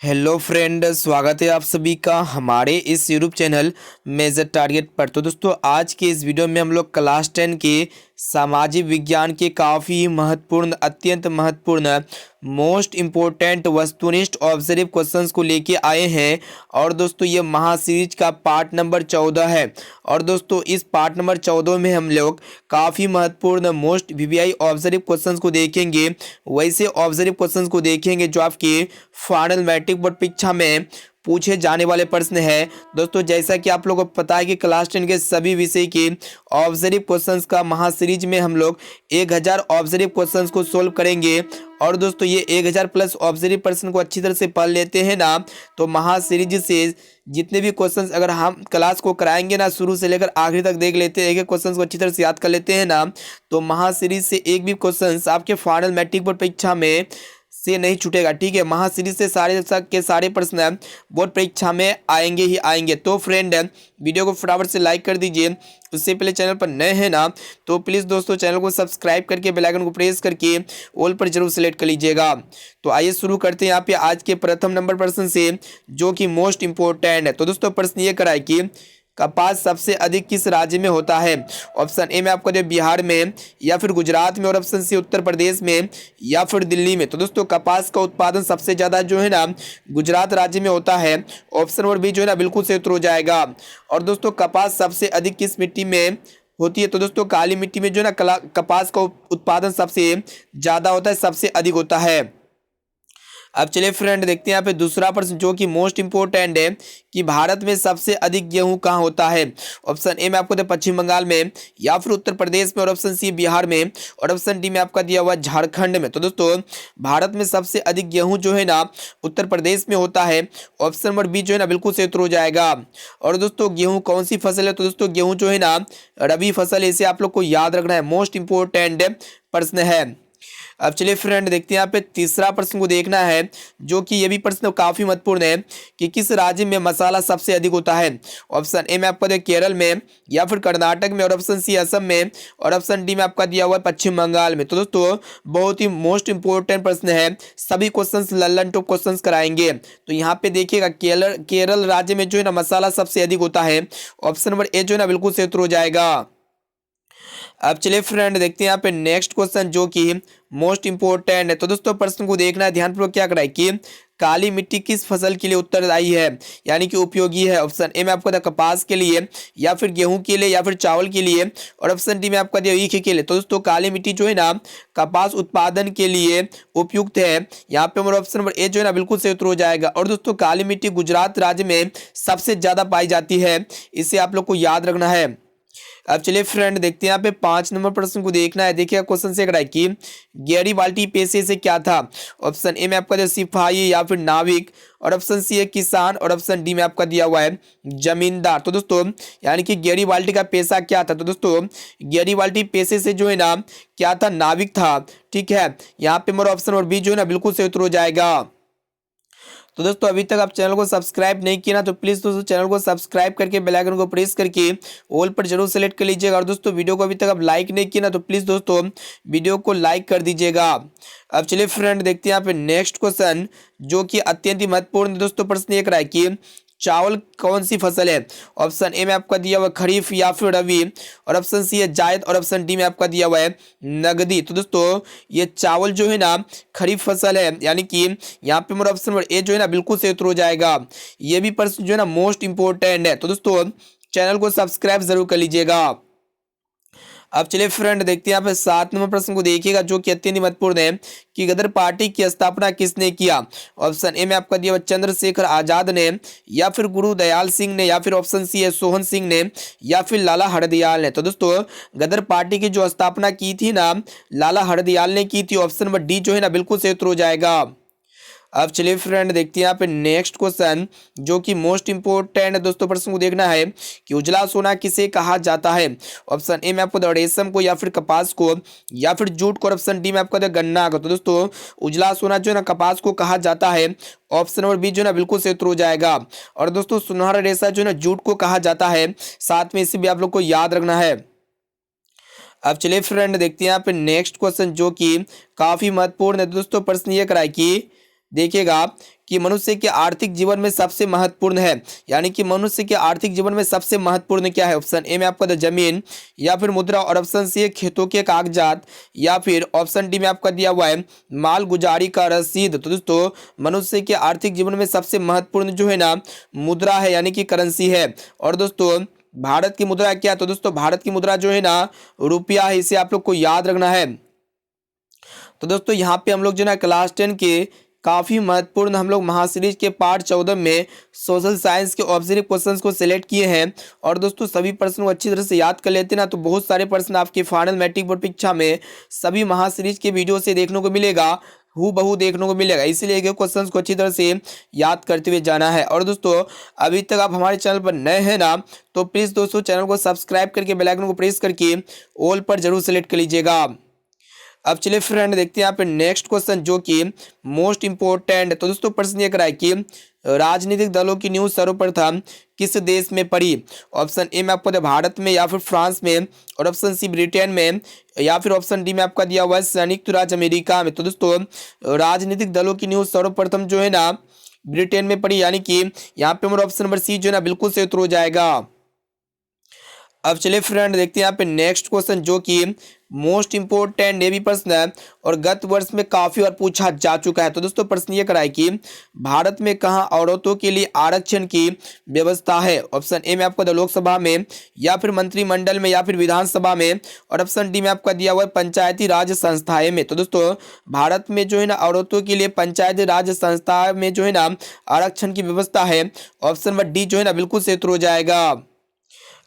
Hello friend, स्वागत है आप सभी का हमारे इस यूट्यूब चैनल मेजर टारगेट पर। तो दोस्तों, आज के इस वीडियो में हम लोग क्लास 10 के सामाजिक विज्ञान के काफ़ी महत्वपूर्ण, अत्यंत महत्वपूर्ण, मोस्ट इम्पोर्टेंट वस्तुनिष्ठ ऑब्जर्व क्वेश्चंस को लेके आए हैं। और दोस्तों, ये महासीरीज का पार्ट नंबर 14 है। और दोस्तों, इस पार्ट नंबर 14 में हम लोग काफ़ी महत्वपूर्ण मोस्ट वीवीआई ऑब्जर्व क्वेश्चंस को देखेंगे। वैसे ऑब्जर्व क्वेश्चंस को देखेंगे जो आपके फाइनल मैट्रिक बोर्ड परीक्षा में पूछे जाने वाले प्रश्न है। दोस्तों, जैसा कि आप लोगों को पता है कि क्लास 10 के सभी विषय के ऑब्जर्व क्वेश्चंस का महासीरीज में हम लोग 1000 ऑब्जर्व क्वेश्चंस को सोल्व करेंगे। और दोस्तों, ये 1000 प्लस ऑब्जर्व प्रश्न को अच्छी तरह से पढ़ लेते हैं ना, तो महासीरीज से जितने भी क्वेश्चंस अगर हम क्लास को कराएंगे ना, शुरू से लेकर आखिरी तक देख लेते हैं, एक क्वेश्चंस को अच्छी तरह से याद कर लेते हैं ना, तो महासीरीज से एक भी क्वेश्चंस आपके फाइनल मैट्रिक बोर्ड परीक्षा में से नहीं छूटेगा। ठीक है, महासीरीज से सारे के सारे प्रश्न बोर्ड परीक्षा में आएंगे ही आएंगे। तो फ्रेंड, वीडियो को फटाफट से लाइक कर दीजिए। उससे पहले चैनल पर नए हैं ना, तो प्लीज़ दोस्तों चैनल को सब्सक्राइब करके बेल आइकन को प्रेस करके ऑल पर जरूर सेलेक्ट कर लीजिएगा। तो आइए शुरू करते हैं यहाँ पे आज के प्रथम नंबर प्रश्न से, जो कि मोस्ट इंपॉर्टेंट है। तो दोस्तों, प्रश्न ये कराए कि कपास सबसे अधिक किस राज्य में होता है। ऑप्शन ए में आपको जो बिहार में, या फिर गुजरात में, और ऑप्शन सी उत्तर प्रदेश में, या फिर दिल्ली में। तो दोस्तों, कपास का उत्पादन सबसे ज़्यादा जो है ना गुजरात राज्य में होता है। ऑप्शन नंबर बी जो है ना बिल्कुल सही उत्तर हो जाएगा। और दोस्तों, कपास सबसे अधिक किस मिट्टी में होती है। तो दोस्तों, काली मिट्टी में जो है ना कपास का उत्पादन सबसे ज़्यादा होता है, सबसे अधिक होता है। अब चलिए फ्रेंड, देखते हैं यहाँ पे दूसरा प्रश्न, जो कि मोस्ट इंपोर्टेंट है, कि भारत में सबसे अधिक गेहूं कहाँ होता है। ऑप्शन ए में आपको दिया पश्चिम बंगाल में, या फिर उत्तर प्रदेश में, और ऑप्शन सी बिहार में, और ऑप्शन डी में आपका दिया हुआ झारखंड में। तो दोस्तों, भारत में सबसे अधिक गेहूं जो है ना उत्तर प्रदेश में होता है। ऑप्शन नंबर बी जो है ना बिल्कुल सही उत्तर हो जाएगा। और दोस्तों, गेहूं कौन सी फसल है। तो दोस्तों, गेहूं जो है ना रबी फसल है, इसे आप लोग को याद रखना है, मोस्ट इंपोर्टेंट प्रश्न है। अब चलिए फ्रेंड, देखते हैं यहाँ पे तीसरा प्रश्न को देखना है, जो कि ये भी प्रश्न काफी महत्वपूर्ण है, कि किस राज्य में मसाला सबसे अधिक होता है। ऑप्शन ए में आपका दिया केरल में, या फिर कर्नाटक में, और ऑप्शन सी असम में, और ऑप्शन डी में आपका दिया हुआ है पश्चिम बंगाल में। तो दोस्तों, बहुत ही मोस्ट इंपोर्टेंट प्रश्न है, सभी क्वेश्चंस लल्लन टॉप क्वेश्चंस कराएंगे। तो यहाँ पे देखिएगा, केरल राज्य में जो है ना मसाला सबसे अधिक होता है। ऑप्शन नंबर ए जो है ना बिल्कुल सही उत्तर हो जाएगा। अब चलिए फ्रेंड, देखते हैं यहाँ पे नेक्स्ट क्वेश्चन, जो कि मोस्ट इंपोर्टेंट है। तो दोस्तों, प्रश्न को देखना है ध्यानपूर्वक, क्या कराए कि काली मिट्टी किस फसल के लिए उत्तरदायी है, यानी कि उपयोगी है। ऑप्शन ए में आपको दिया कपास के लिए, या फिर गेहूं के लिए, या फिर चावल के लिए, और ऑप्शन डी में आपका दिया ईख के लिए। तो दोस्तों, काली मिट्टी जो है ना कपास उत्पादन के लिए उपयुक्त है। यहाँ पे हमारा ऑप्शन नंबर ए जो है ना बिल्कुल सही उत्तर हो जाएगा। और दोस्तों, काली मिट्टी गुजरात राज्य में सबसे ज्यादा पाई जाती है, इसे आप लोग को याद रखना है। अब चलिए फ्रेंड, देखते हैं यहाँ पे 5 नंबर प्रश्न को देखना है। देखिए क्वेश्चन से कराए कि गैरीबाल्टी पेशे से क्या था। ऑप्शन ए में आपका दिया सिपाही, या फिर नाविक, और ऑप्शन सी है किसान, और ऑप्शन डी में आपका दिया हुआ है जमींदार। तो दोस्तों, यानी कि गैरीबाल्टी का पेशा क्या था। तो दोस्तों, गैरीबाल्टी पेशे से जो है ना क्या था, नाविक था। ठीक है, यहाँ पे मेरा ऑप्शन और बी जो है ना बिल्कुल सही उत्तर हो जाएगा। तो दोस्तों, अभी तक आप चैनल को सब्सक्राइब नहीं किया ना, तो प्लीज़ दोस्तों चैनल को सब्सक्राइब करके बेल आइकन को प्रेस करके ऑल पर जरूर सेलेक्ट कर लीजिएगा। और दोस्तों, वीडियो को अभी तक आप लाइक नहीं किया ना, तो प्लीज़ दोस्तों वीडियो को लाइक कर दीजिएगा। अब चलिए फ्रेंड, देखते हैं यहाँ पे नेक्स्ट क्वेश्चन, जो कि अत्यंत ही महत्वपूर्ण दोस्तों प्रश्न ये कराए कि चावल कौन सी फसल है। ऑप्शन ए में आपका दिया हुआ खरीफ, या फिर रबी, और ऑप्शन सी है जायद, और ऑप्शन डी में आपका दिया हुआ है नगदी। तो दोस्तों, ये चावल जो है ना खरीफ फसल है, यानी कि यहाँ पे मेरा ऑप्शन नंबर ए जो है ना बिल्कुल सही उत्तर हो जाएगा। ये भी प्रश्न जो है ना मोस्ट इंपोर्टेंट है। तो दोस्तों, चैनल को सब्सक्राइब जरूर कर लीजिएगा। अब चलिए फ्रेंड, देखते हैं यहाँ पे 7 नंबर प्रश्न को देखिएगा, जो कि अत्यंत महत्वपूर्ण है, कि गदर पार्टी की स्थापना किसने किया। ऑप्शन ए में आपका दिया हुआ चंद्रशेखर आजाद ने, या फिर गुरु दयाल सिंह ने, या फिर ऑप्शन सी है सोहन सिंह ने, या फिर लाला हरदयाल ने। तो दोस्तों, गदर पार्टी की जो स्थापना की थी ना लाला हरदयाल ने की थी। ऑप्शन नंबर डी जो है ना बिल्कुल सही उत्तर हो जाएगा। अब चलिए फ्रेंड, देखते हैं यहाँ पे नेक्स्ट क्वेश्चन, जो कि मोस्ट इंपोर्टेंट है दोस्तों। प्रश्न को देखना है कि उजला सोना किसे कहा जाता है। ऑप्शन ए में आपको दिया रेशम को, या फिर कपास को, या फिर जूट को, और ऑप्शन डी में आपको दिया गन्ना को। तो दोस्तों, उजला सोना जो है ना कपास को कहा जाता है। ऑप्शन नंबर बी जो है ना बिल्कुल सही उत्तर हो जाएगा। और दोस्तों, सुनहरा रेशा जो है ना जूट को कहा जाता है, साथ में इसे भी आप लोग को याद रखना है। अब चलिए फ्रेंड, देखते हैं यहाँ पे नेक्स्ट क्वेश्चन, जो कि काफी महत्वपूर्ण है दोस्तों। प्रश्न ये कराए कि देखिएगा कि मनुष्य के आर्थिक जीवन में सबसे महत्वपूर्ण है, यानी कि मनुष्य के आर्थिक जीवन में सबसे महत्वपूर्ण क्या है? ऑप्शन ए में आपका जमीन, या फिर मुद्रा, और ऑप्शन सी खेतों के कागजात, या फिर ऑप्शन डी में आपका दिया हुआ है माल गुजारी का रसीद। तो दोस्तों मनुष्य के आर्थिक जीवन में सबसे महत्वपूर्ण जो है ना मुद्रा है, यानी कि करेंसी है। और दोस्तों भारत की मुद्रा क्या है? तो दोस्तों भारत की मुद्रा जो है ना रुपया है, इसे आप लोग को याद रखना है। तो दोस्तों यहाँ पे हम लोग जो है ना क्लास 10 के काफ़ी महत्वपूर्ण हम लोग महासीरीज के पार्ट 14 में सोशल साइंस के ऑब्जर्व क्वेश्चंस को सिलेक्ट किए हैं। और दोस्तों सभी प्रश्न को अच्छी तरह से याद कर लेते ना तो बहुत सारे प्रश्न आपके फाइनल मैट्रिक बोर्ड परीक्षा में सभी महासीरीज के वीडियो से देखने को मिलेगा, हूबहू देखने को मिलेगा। इसीलिए क्वेश्चंस को अच्छी तरह से याद करते हुए जाना है। और दोस्तों अभी तक आप हमारे चैनल पर नए हैं ना तो प्लीज़ दोस्तों चैनल को सब्सक्राइब करके बेल आइकन को प्रेस करके ऑल पर जरूर सेलेक्ट कर लीजिएगा। अब चलिए फ्रेंड देखते हैं यहाँ पे नेक्स्ट क्वेश्चन जो कि मोस्ट इंपोर्टेंट। तो दोस्तों प्रश्न ये कराए कि राजनीतिक दलों की न्यूज़ सर्वप्रथम किस देश में पड़ी? ऑप्शन ए में आपको दिया भारत में, या फिर फ्रांस में, और ऑप्शन सी ब्रिटेन में, या फिर ऑप्शन डी में आपका दिया हुआ है संयुक्त राज्य अमेरिका में। तो दोस्तों राजनीतिक दलों की न्यूज़ सर्वप्रथम जो है ना ब्रिटेन में पड़ी, यानी कि यहाँ पे हमारा ऑप्शन नंबर सी जो है ना बिल्कुल सही उत्तर हो जाएगा। अब चलिए फ्रेंड देखते हैं यहाँ पे नेक्स्ट क्वेश्चन जो कि मोस्ट इंपोर्टेंट ये भी प्रश्न है और गत वर्ष में काफी बार पूछा जा चुका है। तो दोस्तों प्रश्न ये कराए कि भारत में कहाँ औरतों के लिए आरक्षण की व्यवस्था है? ऑप्शन ए में आपको लोकसभा में, या फिर मंत्रिमंडल में, या फिर विधानसभा में, और ऑप्शन डी में आपका दिया हुआ है पंचायती राज संस्थाएं में। तो दोस्तों भारत में जो है ना औरतों के लिए पंचायती राज संस्था में जो है ना आरक्षण की व्यवस्था है। ऑप्शन नंबर डी जो है ना बिल्कुल सही उत्तर हो जाएगा।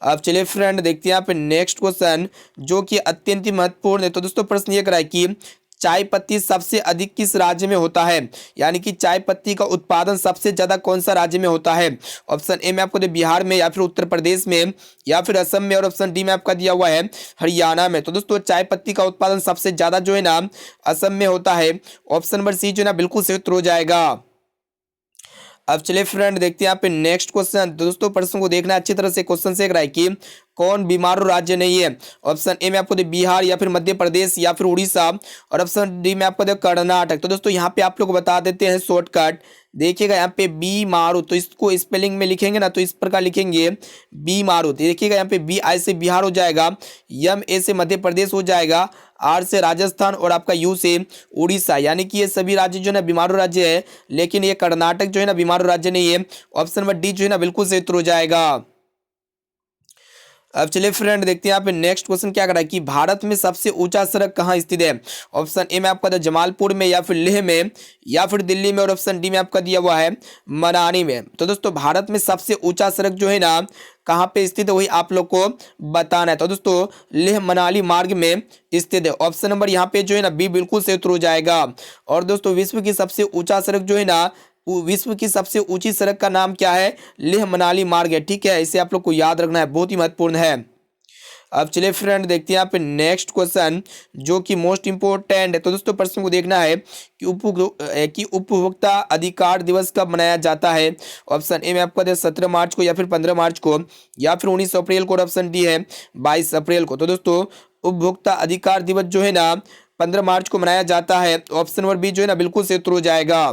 अब चलिए फ्रेंड देखते हैं यहाँ पे नेक्स्ट क्वेश्चन जो कि अत्यंत ही महत्वपूर्ण है। तो दोस्तों प्रश्न ये कराए कि चाय पत्ती सबसे अधिक किस राज्य में होता है? यानी कि चाय पत्ती का उत्पादन सबसे ज्यादा कौन सा राज्य में होता है? ऑप्शन ए में आपको दिया बिहार में, या फिर उत्तर प्रदेश में, या फिर असम में, और ऑप्शन डी में आपका दिया हुआ है हरियाणा में। तो दोस्तों चाय पत्ती का उत्पादन सबसे ज्यादा जो है ना असम में होता है। ऑप्शन नंबर सी जो है ना बिल्कुल सही उत्तर हो जाएगा। अब चलिए फ्रेंड देखते हैं यहाँ पे नेक्स्ट क्वेश्चन। दोस्तों प्रश्न को देखना अच्छी तरह से। क्वेश्चन से कराए कि कौन बीमारू राज्य नहीं है? ऑप्शन ए में आपको दे बिहार, या फिर मध्य प्रदेश, या फिर उड़ीसा, और ऑप्शन डी में आपको दे कर्नाटक। तो दोस्तों यहाँ पे आप लोग बता देते हैं शॉर्टकट। देखिएगा यहाँ पे बी मारू, तो इसको स्पेलिंग में लिखेंगे ना तो इस प्रकार लिखेंगे बी मारू। देखिएगा यहाँ पे बी आई से बिहार हो जाएगा, एम ए से मध्य प्रदेश हो जाएगा, आर से राजस्थान, और आपका यू से उड़ीसा। यानी कि ये सभी राज्य जो है ना बीमारू राज्य है, लेकिन ये कर्नाटक जो है ना बीमारू राज्य नहीं है। ऑप्शन नंबर डी जो है ना बिल्कुल सही उत्तर हो जाएगा। अब चलिए फ्रेंड देखते हैं यहाँ पे नेक्स्ट क्वेश्चन क्या करा है कि भारत में सबसे ऊंचा सड़क कहाँ स्थित है? ऑप्शन ए में आपका जमालपुर में, या फिर लेह में, या फिर दिल्ली में, और ऑप्शन डी में आपका दिया हुआ है मनाली में। तो दोस्तों भारत में सबसे ऊंचा सड़क जो है ना कहाँ पे स्थित है वही आप लोग को बताना है। तो दोस्तों लेह मनाली मार्ग में स्थित है। ऑप्शन नंबर यहाँ पे जो है ना बी बिल्कुल सही उत्तर हो जाएगा। और दोस्तों विश्व की सबसे ऊंचा सड़क जो है ना विश्व की सबसे ऊंची सड़क का नाम क्या है? लेह मनाली मार्ग है। ठीक है, इसे आप लोग को याद रखना है, बहुत ही महत्वपूर्ण है। अब चलिए फ्रेंड देखते हैं यहाँ पे नेक्स्ट क्वेश्चन जो कि मोस्ट इंपोर्टेंट है। तो दोस्तों प्रश्न को देखना है कि उपभोक्ता अधिकार दिवस कब मनाया जाता है? ऑप्शन ए में आपको 17 मार्च को, या फिर 15 मार्च को, या फिर 19 अप्रैल को, और ऑप्शन डी है 22 अप्रैल को। तो दोस्तों उपभोक्ता अधिकार दिवस जो है ना 15 मार्च को मनाया जाता है। ऑप्शन नंबर बी जो है ना बिल्कुल सही उत्तर हो जाएगा।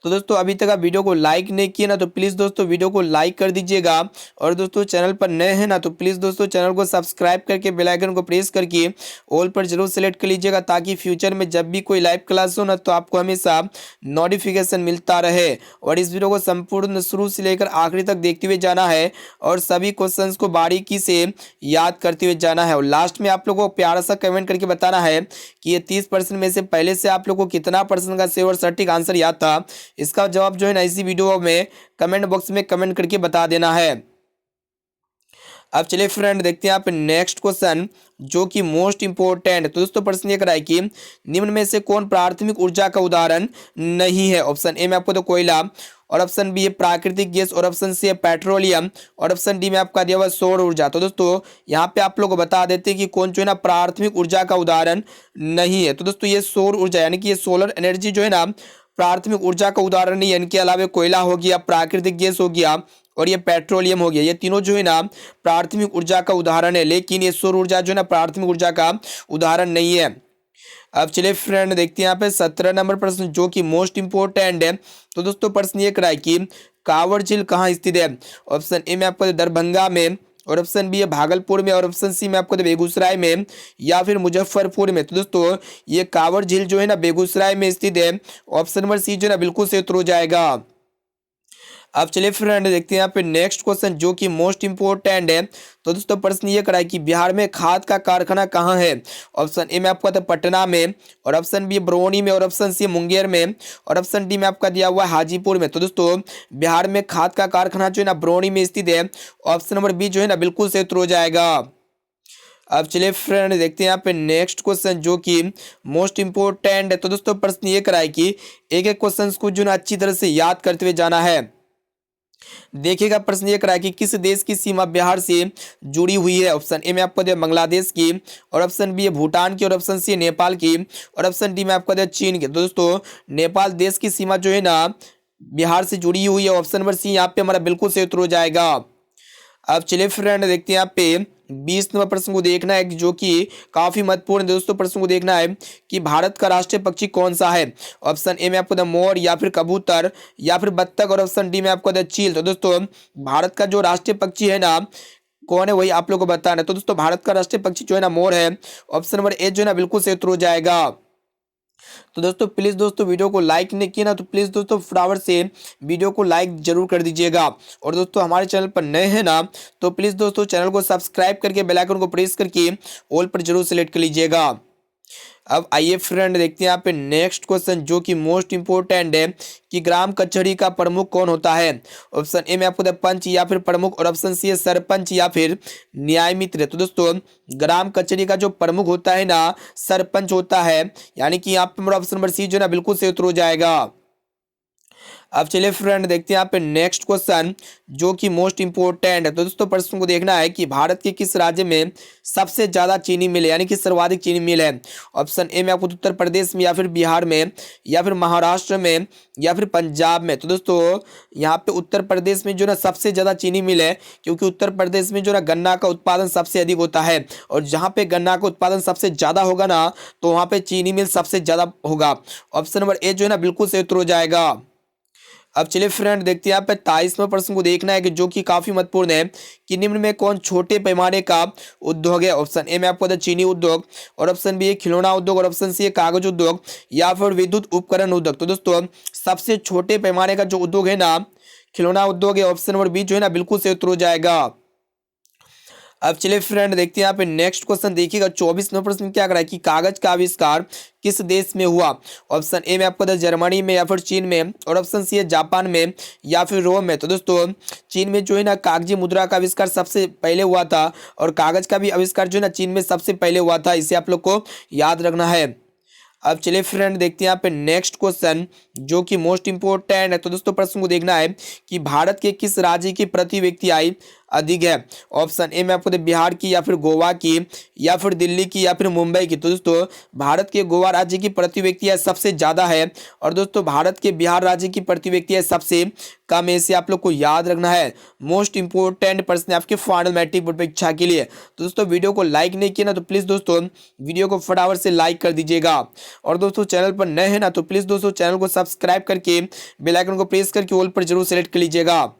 तो दोस्तों अभी तक आप वीडियो को लाइक नहीं किए ना तो प्लीज़ दोस्तों वीडियो को लाइक कर दीजिएगा। और दोस्तों चैनल पर नए हैं ना तो प्लीज़ दोस्तों चैनल को सब्सक्राइब करके बेल आइकन को प्रेस करके ऑल पर जरूर सेलेक्ट कर लीजिएगा, ताकि फ्यूचर में जब भी कोई लाइव क्लास हो ना तो आपको हमेशा नोटिफिकेशन मिलता रहे। और इस वीडियो को संपूर्ण शुरू से लेकर आखिरी तक देखते हुए जाना है और सभी क्वेश्चन को बारीकी से याद करते हुए जाना है। और लास्ट में आप लोगों को प्यारा सा कमेंट करके बताना है कि ये 30% में से पहले से आप लोग को कितना % का सेव और सटीक आंसर याद था। इसका जवाब जो है ना इसी वीडियो में कमेंट बॉक्स में कमेंट करके बता देना है। अब चलिए फ्रेंड देखते हैं यहाँ पे नेक्स्ट क्वेश्चन जो कि मोस्ट इंपोर्टेंट। तो दोस्तों प्रश्न ये कराए कि निम्न में से कौन प्राथमिक ऊर्जा का उदाहरण नहीं है? ऑप्शन ए में आपको तो कोयला, और ऑप्शन बी है प्राकृतिक गैस, और ऑप्शन सी है पेट्रोलियम, और ऑप्शन डी में आपका दिया हुआ सौर ऊर्जा। तो दोस्तों यहाँ पे आप लोग को बता देते हैं कि कौन जो है ना प्राथमिक ऊर्जा का उदाहरण नहीं है। तो दोस्तों ये सौर ऊर्जा यानी कि ये सोलर एनर्जी जो है ना प्राथमिक ऊर्जा का उदाहरण नहीं है। इनके अलावा कोयला हो गया, प्राकृतिक गैस हो गया, और ये पेट्रोलियम हो गया, ये तीनों जो है ना प्राथमिक ऊर्जा का उदाहरण है। लेकिन ये सौर ऊर्जा जो है ना प्राथमिक ऊर्जा का उदाहरण नहीं है। अब चलिए फ्रेंड देखते हैं यहाँ पे 17 नंबर प्रश्न जो कि मोस्ट इंपोर्टेंट है। तो दोस्तों प्रश्न ये कराए कि कांवड़ झील कहाँ स्थित है। ऑप्शन ए में आपको दरभंगा में, और ऑप्शन बी है भागलपुर में, और ऑप्शन सी में आपको बेगूसराय में या फिर मुजफ्फरपुर में। तो दोस्तों ये कांवड़ झील जो है ना बेगूसराय में स्थित है। ऑप्शन नंबर सी जो है ना बिल्कुल सही उत्तर हो जाएगा। अब चलिए फ्रेंड देखते हैं यहाँ पे नेक्स्ट क्वेश्चन जो कि मोस्ट इंपोर्टेंट है। तो दोस्तों प्रश्न ये कराए कि बिहार में खाद का कारखाना कहाँ है। ऑप्शन ए में आपका था पटना में, और ऑप्शन बी बरौनी में, और ऑप्शन सी मुंगेर में, और ऑप्शन डी में आपका दिया हुआ है हाजीपुर में। तो दोस्तों बिहार में खाद का कारखाना जो है ना बरौनी में स्थित है। ऑप्शन नंबर बी जो है ना बिल्कुल सही उत्तर हो जाएगा। अब चलिए फ्रेंड देखते हैं यहाँ पे नेक्स्ट क्वेश्चन जो कि मोस्ट इंपोर्टेंट है। तो दोस्तों प्रश्न ये कराए कि एक एक क्वेश्चन को जो है ना अच्छी तरह से याद करते हुए जाना है। देखिएगा प्रश्न ये करा कि किस देश की सीमा बिहार से जुड़ी हुई है। ऑप्शन ए में आपको दिया बांग्लादेश की, और ऑप्शन बी है भूटान की, और ऑप्शन सी है नेपाल की, और ऑप्शन डी में आपको दिया चीन की। तो दोस्तों नेपाल देश की सीमा जो है ना बिहार से जुड़ी हुई है। ऑप्शन नंबर सी यहाँ पे हमारा बिल्कुल सही उत्तर हो जाएगा। अब चलिए फ्रेंड देखते हैं यहाँ पे 20 नंबर प्रश्न को देखना है जो कि काफी महत्वपूर्ण है। दोस्तों प्रश्न को देखना है कि भारत का राष्ट्रीय पक्षी कौन सा है। ऑप्शन ए में आपको द मोर, या फिर कबूतर, या फिर बत्तख, और ऑप्शन डी में आपको द चील। तो दोस्तों भारत का जो राष्ट्रीय पक्षी है ना कौन है वही आप लोगों को बताना है। तो दोस्तों भारत का राष्ट्रीय पक्षी जो है ना मोर है। ऑप्शन नंबर ए जो है ना बिल्कुल सही उत्तर हो जाएगा। तो दोस्तों प्लीज़ दोस्तों वीडियो को लाइक नहीं किया ना तो प्लीज़ दोस्तों फटाफट से वीडियो को लाइक जरूर कर दीजिएगा। और दोस्तों हमारे चैनल पर नए हैं ना तो प्लीज़ दोस्तों चैनल को सब्सक्राइब करके बेल आइकन को प्रेस करके ऑल पर जरूर सेलेक्ट कर लीजिएगा। अब आइए फ्रेंड देखते हैं यहाँ पे नेक्स्ट क्वेश्चन जो कि मोस्ट इंपोर्टेंट है कि ग्राम कचहरी का प्रमुख कौन होता है। ऑप्शन ए में आपको द पंच या फिर प्रमुख, और ऑप्शन सी है सरपंच या फिर न्याय मित्र। तो दोस्तों ग्राम कचहरी का जो प्रमुख होता है ना सरपंच होता है, यानी कि यहाँ पे हमारा ऑप्शन नंबर सी जो है ना बिल्कुल सही उत्तर हो जाएगा। अब चलिए फ्रेंड देखते हैं यहाँ पे नेक्स्ट क्वेश्चन जो कि मोस्ट इंपोर्टेंट है। तो दोस्तों प्रश्न को देखना है कि भारत के किस राज्य में सबसे ज्यादा चीनी मिल है, यानी कि सर्वाधिक चीनी मिल है। ऑप्शन ए में आपको उत्तर प्रदेश में, या फिर बिहार में, या फिर महाराष्ट्र में, या फिर पंजाब में। तो दोस्तों यहाँ पे उत्तर प्रदेश में जो ना सबसे ज्यादा चीनी मिल है, क्योंकि उत्तर प्रदेश में जो ना गन्ना का उत्पादन सबसे अधिक होता है, और जहाँ पे गन्ना का उत्पादन सबसे ज्यादा होगा ना तो वहाँ पे चीनी मिल सबसे ज्यादा होगा। ऑप्शन नंबर ए जो है ना बिल्कुल सही उत्तर हो जाएगा। अब चलिए फ्रेंड देखते हैं यहाँ पे 23वें प्रश्न को देखना है कि जो कि काफी महत्वपूर्ण है कि निम्न में कौन छोटे पैमाने का उद्योग है। ऑप्शन ए में आपको था चीनी उद्योग, और ऑप्शन बी है खिलौना उद्योग, और ऑप्शन सी है कागज उद्योग, या फिर विद्युत उपकरण उद्योग। तो दोस्तों सबसे छोटे पैमाने का जो उद्योग है ना खिलौना उद्योग है। ऑप्शन नंबर बी जो है ना बिल्कुल सही उत्तर हो जाएगा। अब चलिए फ्रेंड देखते हैं यहाँ पे नेक्स्ट क्वेश्चन देखिएगा 24वां प्रश्न क्या कर रहा है कि कागज का आविष्कार किस देश में हुआ। ऑप्शन ए में आपको जर्मनी में, या फिर चीन में, और ऑप्शन सी है जापान में, या फिर रोम में। तो दोस्तों चीन में जो है ना कागजी मुद्रा का आविष्कार सबसे पहले हुआ था, और कागज का भी आविष्कार जो है ना चीन में सबसे पहले हुआ था। इसे आप लोग को याद रखना है। अब चलिए फ्रेंड देखते हैं यहाँ पे नेक्स्ट क्वेश्चन जो कि मोस्ट इंपोर्टेंट है। तो दोस्तों प्रश्न को देखना है कि भारत के किस राज्य की प्रति व्यक्ति आय अधिक है। ऑप्शन ए में आपको बिहार की, या फिर गोवा की, या फिर दिल्ली की, या फिर मुंबई की। तो दोस्तों भारत के गोवा राज्य की प्रति व्यक्ति आय सबसे ज्यादा है, और दोस्तों भारत के बिहार राज्य की प्रति व्यक्ति आय सबसे कम है। इसे आप लोग को याद रखना है। मोस्ट इंपोर्टेंट प्रश्न है आपके फाइनल मैट्रिक बोर्ड परीक्षा के लिए। तो दोस्तों वीडियो को लाइक नहीं किया ना तो प्लीज दोस्तों वीडियो को फटाफट से लाइक कर दीजिएगा। और दोस्तों चैनल पर नए हैं ना तो प्लीज दोस्तों चैनल को सब्सक्राइब करके बेल आइकन को प्रेस करके ऑल पर जरूर सेलेक्ट कर लीजिएगा।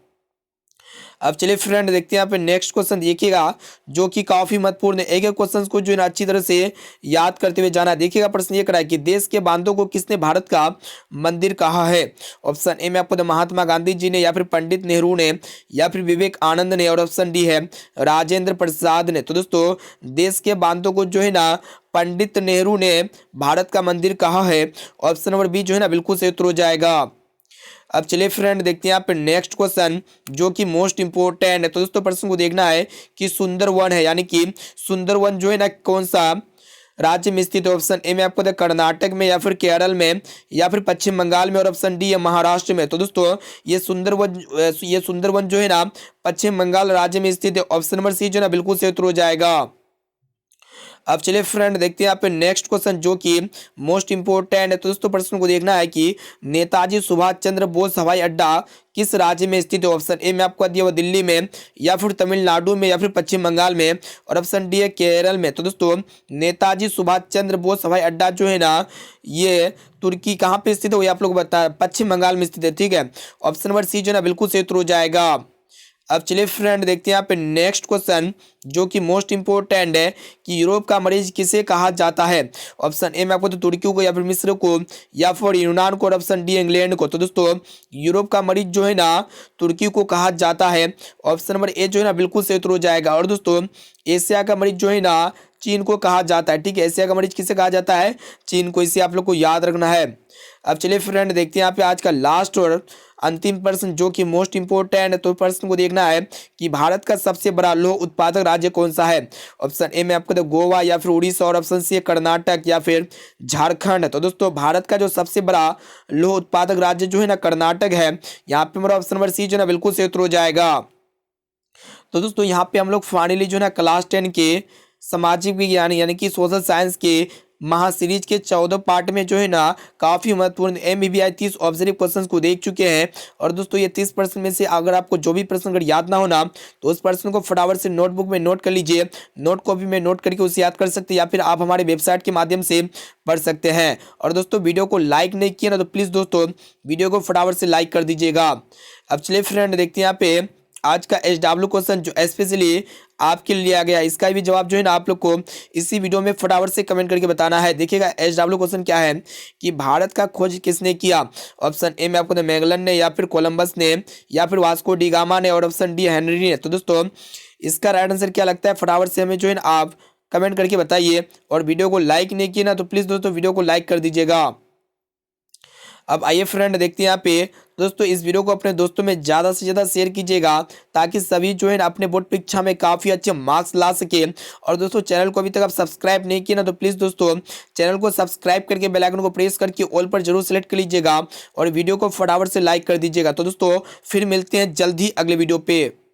अब चलिए फ्रेंड देखते हैं यहाँ पे नेक्स्ट क्वेश्चन देखिएगा जो कि काफी महत्वपूर्ण है। एक एक क्वेश्चन को जो है ना अच्छी तरह से याद करते हुए जाना। देखिएगा प्रश्न ये करा है कि देश के बांधों को किसने भारत का मंदिर कहा है। ऑप्शन ए में आपको महात्मा गांधी जी ने, या फिर पंडित नेहरू ने, या फिर विवेक आनंद ने, और ऑप्शन डी है राजेंद्र प्रसाद ने। तो दोस्तों देश के बांधों को जो है ना पंडित नेहरू ने भारत का मंदिर कहा है। ऑप्शन नंबर बी जो है ना बिल्कुल सही उत्तर हो जाएगा। अब चलिए फ्रेंड देखते हैं यहाँ पे नेक्स्ट क्वेश्चन जो कि मोस्ट इंपोर्टेंट है। तो दोस्तों प्रश्न को देखना है कि सुंदरवन है, यानी कि सुंदरवन जो है ना कौन सा राज्य में स्थित है। ऑप्शन ए में आपको कर्नाटक में, या फिर केरल में, या फिर पश्चिम बंगाल में, और ऑप्शन डी है महाराष्ट्र में। तो दोस्तों ये सुंदरवन जो है ना पश्चिम बंगाल राज्य में स्थित है। ऑप्शन नंबर सी जो है ना बिल्कुल सही उत्तर हो जाएगा। अब चलिए फ्रेंड देखते हैं यहाँ पे नेक्स्ट क्वेश्चन जो कि मोस्ट इंपोर्टेंट है। तो दोस्तों प्रश्न को देखना है कि नेताजी सुभाष चंद्र बोस हवाई अड्डा किस राज्य में स्थित है। ऑप्शन ए में आपको दिया हुआ दिल्ली में, या फिर तमिलनाडु में, या फिर पश्चिम बंगाल में, और ऑप्शन डी है केरल में। तो दोस्तों नेताजी सुभाष चंद्र बोस हवाई अड्डा जो है ना, ये तुर्की कहाँ पे स्थित है, वो आप लोग बता, पश्चिम बंगाल में स्थित है। ठीक है, ऑप्शन नंबर सी जो है ना बिल्कुल सही उत्तर हो जाएगा। अब चलिए फ्रेंड देखते हैं यहाँ पे नेक्स्ट क्वेश्चन जो कि मोस्ट इंपोर्टेंट है कि यूरोप का मरीज किसे कहा जाता है। ऑप्शन ए में आपको तो तुर्की को, या फिर मिस्र को, या फिर यूनान को, और ऑप्शन डी इंग्लैंड को। तो दोस्तों यूरोप का मरीज जो है ना तुर्की को कहा जाता है। ऑप्शन नंबर ए जो है ना बिल्कुल सही उत्तर हो जाएगा। और दोस्तों एशिया का मरीज जो है ना चीन को कहा जाता है। ठीक है, एशिया का मरीज किसे कहा जाता है, चीन को। इसे आप लोग को याद रखना है। अब चलिए फ्रेंड देखते हैं यहाँ पे आज का लास्ट और अंतिम प्रश्न जो कि मोस्ट इंपोर्टेंट है। तो प्रश्न को देखना है कि भारत का सबसे बड़ा लौह उत्पादक राज्य कौन सा है। ऑप्शन ए में आपको तो गोवा, या फिर उड़ीसा, और ऑप्शन सी कर्नाटक, या फिर झारखंड। तो दोस्तों भारत का जो सबसे बड़ा लौह उत्पादक राज्य जो है ना कर्नाटक है। यहाँ पे मेरा ऑप्शन नंबर सी जो है ना बिल्कुल सही उत्तर हो जाएगा। तो दोस्तों यहाँ पे हम लोग फाइनली जो है ना क्लास 10 के सामाजिक विज्ञान यानी कि सोशल साइंस के महासीरीज के 14 पार्ट में जो है ना काफी महत्वपूर्ण MBBI 30 ऑब्जर्व क्वेश्चंस को देख चुके हैं। और दोस्तों ये 30 प्रश्न में से अगर आपको जो भी प्रश्न अगर याद ना हो ना, तो उस प्रश्न को फटाफट से नोटबुक में नोट कर लीजिए, नोट कॉपी में नोट करके उसे याद कर सकते हैं, या फिर आप हमारे वेबसाइट के माध्यम से पढ़ सकते हैं। और दोस्तों वीडियो को लाइक नहीं किया ना, तो प्लीज दोस्तों वीडियो को फटाफट से लाइक कर दीजिएगा। अब चलिए फ्रेंड देखते हैं यहाँ पे आज का SW क्वेश्चन जो स्पेशली आपके लिए लिया गया, इसका भी जवाब जो है ना आप लोग को इसी वीडियो में फटाफट से कमेंट करके बताना है। देखिएगा SW क्वेश्चन क्या है कि भारत का खोज किसने किया। ऑप्शन ए में आपको मैगलन ने, या फिर कोलंबस ने, या फिर वास्को डी गामा ने, और ऑप्शन डी हेनरी ने। तो दोस्तों इसका राइट आंसर क्या लगता है, फटाफट से हमें जो है ना आप कमेंट करके बताइए। और वीडियो को लाइक नहीं किया ना, तो प्लीज़ दोस्तों वीडियो को लाइक कर दीजिएगा। अब आइए फ्रेंड देखते हैं यहाँ पे दोस्तों इस वीडियो को अपने दोस्तों में ज़्यादा से ज़्यादा शेयर कीजिएगा, ताकि सभी जो है ना अपने बोर्ड परीक्षा में काफ़ी अच्छे मार्क्स ला सके। और दोस्तों चैनल को अभी तक आप सब्सक्राइब नहीं किए ना, तो प्लीज़ दोस्तों चैनल को सब्सक्राइब करके बेल आइकन को प्रेस करके ऑल पर जरूर सेलेक्ट कर लीजिएगा, और वीडियो को फटाफट से लाइक कर दीजिएगा। तो दोस्तों फिर मिलते हैं जल्द ही अगले वीडियो पे।